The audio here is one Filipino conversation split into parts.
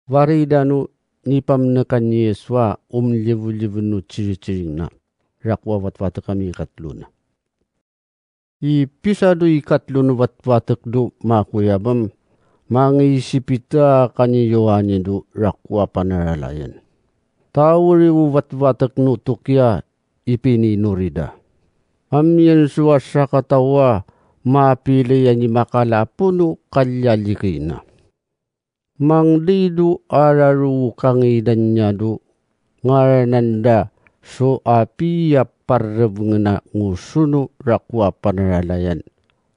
Waridanu nipamnakan ni Yeswa livu-livu nu ciri-ciring na. Rakwa watwatak kami katluna. Ipisado ikatlun watwatak do makuyabam. Mangisipita kanyi Yohani do rakwa panaralayan. Tawari watwatak no tukya ipininurida. Amyan suwasa katawa mapili yan makala puno kalyalikina. Mangdidu araru kangidan niya do ngarananda so apiya parrebngna ngusuno rakwa panaralayan.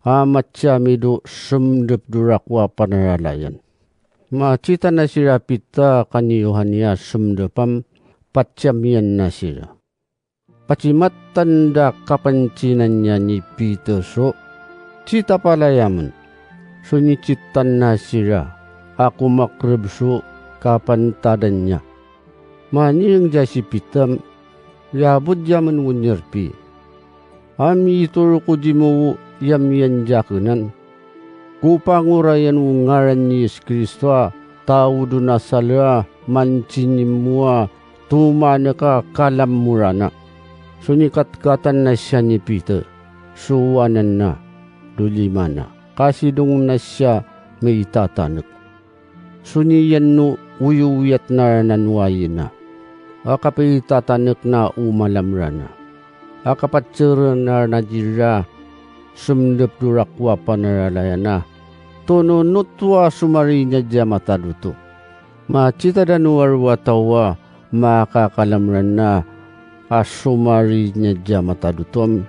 Amatsami do sumdep do rakwa panaralayan. Macita na sira pita kanyi Yohania sumdepam patsamian na sira. Pacimat tanda kapancinan niya ni Peter so cita palayaman. So ni citan na sira. Aku makrib so kapantadan niya. Maniyang jasi pitam, yabud yaman wunyarpi. Ami ituro ko di mo yamyan jakunan. Kupangurayan ngaran ni Yesus Kristo, tao do nasala, mancinimua, tumana ka kalamurana. Sunikat-katan na siya ni Peter, suwanan na, dulimana. Kasidong na siya may itatanak. Suniyan no uyuyat na nanwayin na. Akapitatanak na umalamrana. Akapatsura na najira sumdep durakwa panaralayan na. Tono nutwa sumarinya dya mataduto. Macita danuarwa tawa makakalamran na asumarinya dya matadutom.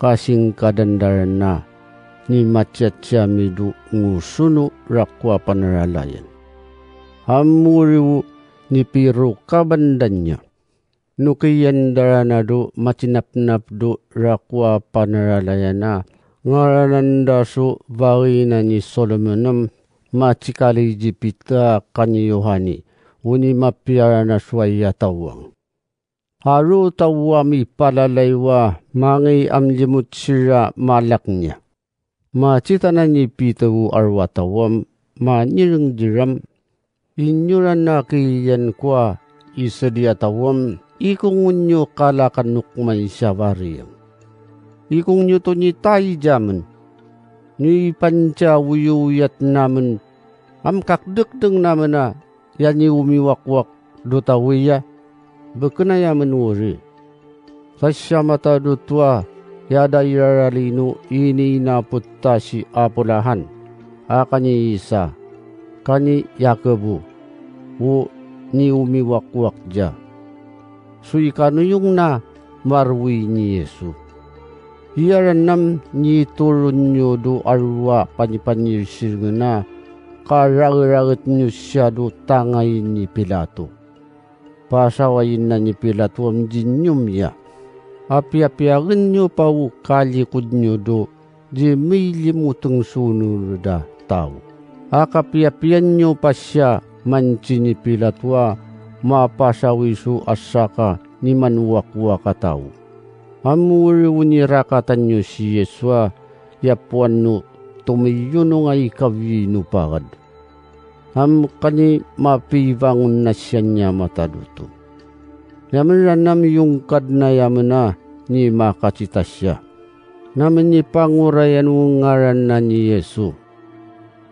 Kasing kadandaran na ni matsatsa midu ngusuno rakwa panaralayan. Hamuriwu ni piru kabandanya. Nukiyan daranado macinap-nap do rakwa panaralayana. Ngarananda so bawina ni Solomonam macikali jipita kanyi Yohani. Uni mapiara na suwaya tawang. Haru tawami palalaywa mangi amlimut sira malaknya. Macita na ni Pitawu arwatawam manirang diram. Inyuran na kiyan kwa isa diatawam ikungunyo kalakanukman siya wariyang. Ikung nyo to ni tayo jaman ni panca wuyuyat naman amkakdekdeng naman na yan ni umiwakwak dotawiya bekena yaman wuri. Sasya mata dutwa yada iraralino ini naputta si apulahan akanyi isa. Kani Yakobo, wo ni umiwakwak dya. Sui kanuyong na marwi ni Yesu. Iyaranam ni turun nyo do arwa panipanyisir na karag-ragat nyo siya do tangay ni Pilato. Pasawayin na ni Pilato am jinyum ya. Api-apiagan nyo pa kalikod nyo do di may limutang sunod da tao. Akapiapian nyo pa siya manci ni Pilatwa mapasawisu asaka ni manwakwa katao. Amuriw ni rakatan nyo si Yeswa yapuan no tumiyuno nga ikawino pagad. Kani mapivangon na siya niya mataduto. Yaman ranam yung kad na yaman na ni makacita siya. Naman ni pangurayan ngaran na ni Yesu.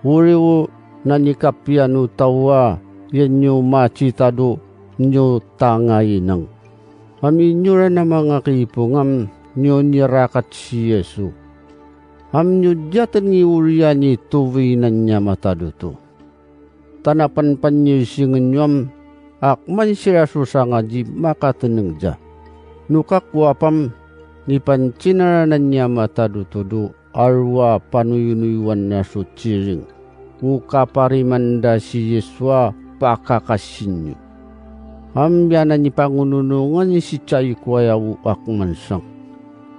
Uriwo na nikapyano tawa yan nyo macitado nyo tangay nang. Aminyo na mga kipungam nyo nirakat si Yesu. Amnyo diyatan ni uriyan ni tuwinan niya mataduto. Tanapan niyo singin nyam akman siya susanga di makatanang dya. Nukakwapam ni pancinaranan niya mataduto do arwa panuyunuywan na suciring. Ukaparimanda si Yeswa pakakasinyo. Ambyana ni pangununungan si Chay Kwayawu akmansang.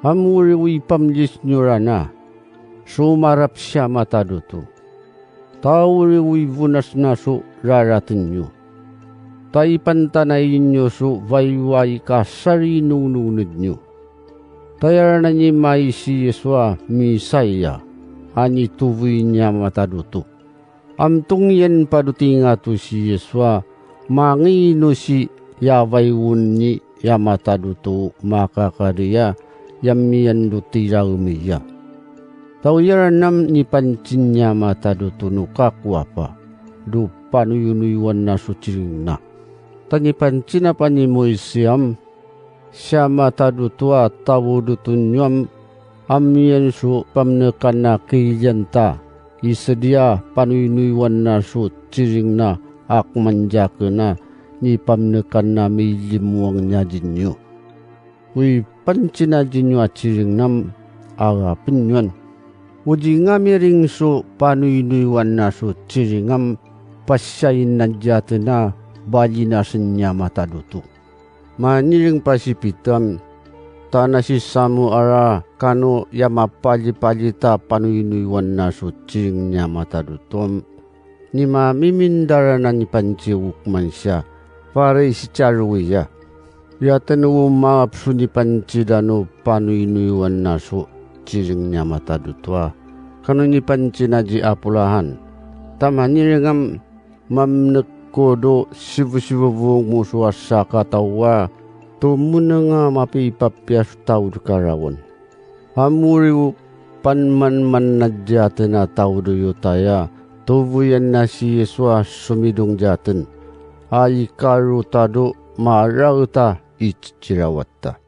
Amuriwi pamlis nyurana. Sumarap siya mataduto. Tauriwi vunas na su raratin nyo. Taipantanayin nyo su vayway kasari nununod nyo. Tayar na ni may si Yeswa misaya, ani tuwi niya mataduto. Amtung yen padutinga tu si Yeswa, mangino si yaway wunni yamatadutu makakariya yamiyan dutira umiya. Tauyaranam ni pancinya matadutu nukakwapa, du panuyunuyuan na suciring na. Tani pancina panimoisiam, siya matadutua tawudutunyam, amiyan su pamnekan na kiyanta, isedia panuyunuyuan na suciring na akmanjake na, ni pamnekan na milimuang niya jinyo. Ui pancina jinyo aciring nam, aga pinyuan. Uji ngamiring su panuyunuyuan na suciringam, pasyain na jate na, bali na senya matadutu. Maniring pasipitam, tanasi samu ara kano yamapali-palita panuyunuyuan na suciring niya matadutum. Ni mamimindara na ni panciwukman siya, pare si charuya. Yatan umapsu ni pancidano panuyunuyuan na suciring niya matadutwa. Kano ni pancinaji apulahan. Tamaniringam mamnekkodo sivu-sivu musuh asaka tawa tumunanga mapipapyas tau karawon. Hamuriu panman-man najatena tau duyutaya tubuyan na si Yeswa sumidong jaten. Ay karu tado marauta ichirawata.